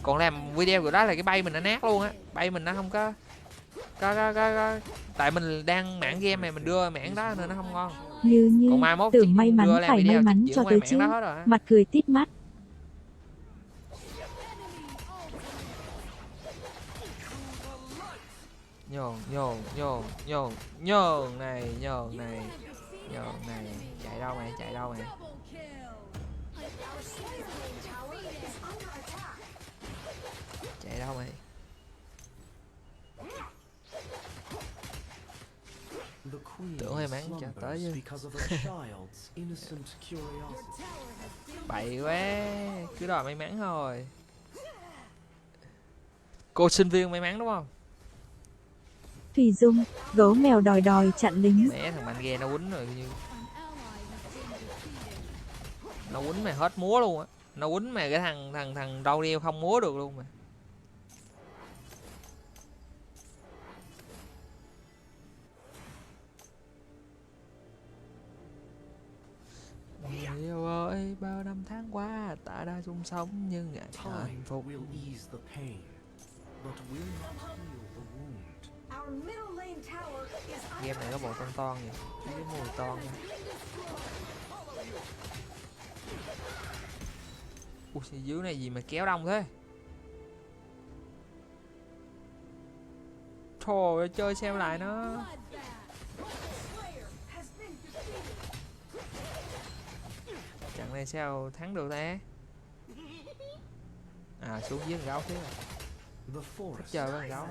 Còn làm video của đó là cái bay mình nó nát luôn á, bay mình nó không có. Tại mình đang mảng game này mình đưa mảng đó nên nó không ngon. Còn mai mốt tưởng may mắn đưa làm phải may video mắn chỉ cho qua tớ mảng chứ. đó hết rồi á. Mặt cười tít mắt. Nhường này, nhường này. Chạy đâu mày, chạy đâu mày. Chạy đâu mày. Tưởng may mắn cho tới chứ. Bậy quá, cứ đòi may mắn thôi. Cô sinh viên may mắn đúng không? Thùy Dung, gấu mèo đòi chặn lính. Mẹ thằng mạnh ghe nó quýnh rồi như. Nó quýnh mày hết múa luôn á. Nó quýnh mày cái thằng râu đeo không múa được luôn mà. Yêu ơi, bao năm tháng qua ta đã chung sống nhưng ngày hạnh phúc. Game này có bộ con toan vậy, thấy cái mùi toan nha. Ui, dưới này gì mà kéo đông thế. Thôi chơi xem lại nó. Trận này sao thắng được ta? À xuống dưới con gấu thế rồi. Thích chơi với con gấu.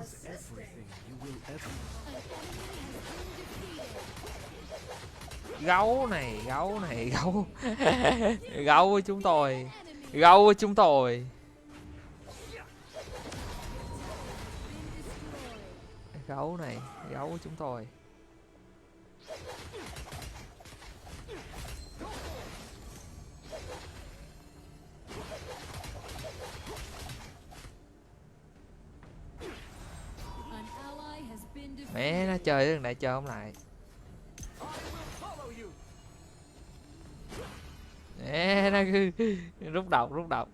Gấu này, gấu gấu với chúng tôi. Gấu với chúng tôi. Gấu này, gấu với chúng tôi. Mẹ nó chơi thằng đại chơi không lại. Mẹ nó cứ rút độc.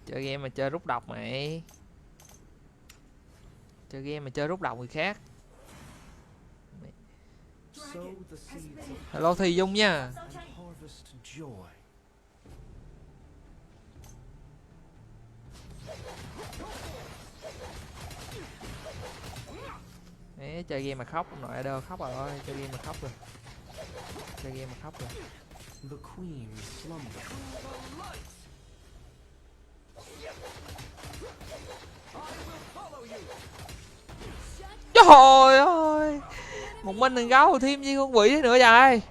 Chơi game mà chơi rút độc mày. Chơi game mà chơi rút độc người khác. Hello Thì Dung nha. Đấy, chơi game mà khóc, ông nội đơ khóc rồi, chơi game mà khóc rồi. Chơi game mà khóc rồi. Trời ơi, một mình thằng gấu thêm gì con quỷ nữa vậy.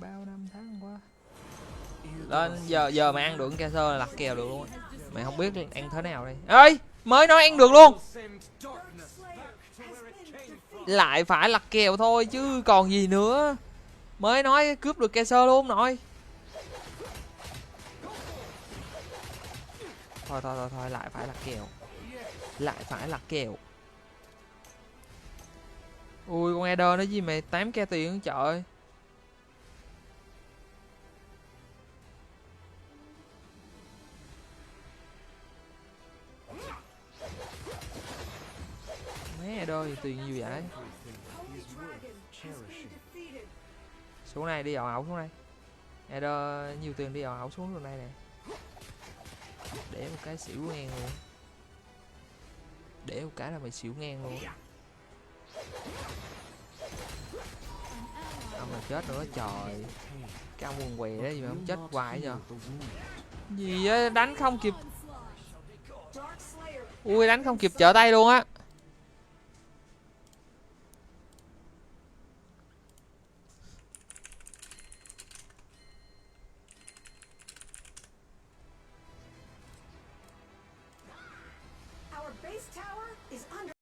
Bao năm tháng qua. Lên giờ mà ăn được ca sơ là lật kèo được luôn. Mày không biết ăn thế nào đây. Ơi, mới nói ăn được luôn. Lại phải lật kèo thôi chứ còn gì nữa. Mới nói cướp được ca sơ luôn nội. Thôi lại phải lật kèo. Lại phải lật kèo. Ui con Eder nó gì mày 8k tiền trời. Mấy Eder thì tiền nhiều vậy. Xuống này đi ảo ảo xuống đây. Eder nhiều tiền đi ảo ảo xuống rồi đây nè. Để một cái xỉu ngang luôn. Để một cái là mày xỉu ngang luôn. Ông là chết nữa trời. Cái ông quần què đó gì mà không chết hoài giờ. Gì á, đánh không kịp. Ui đánh không kịp trợ tay luôn á.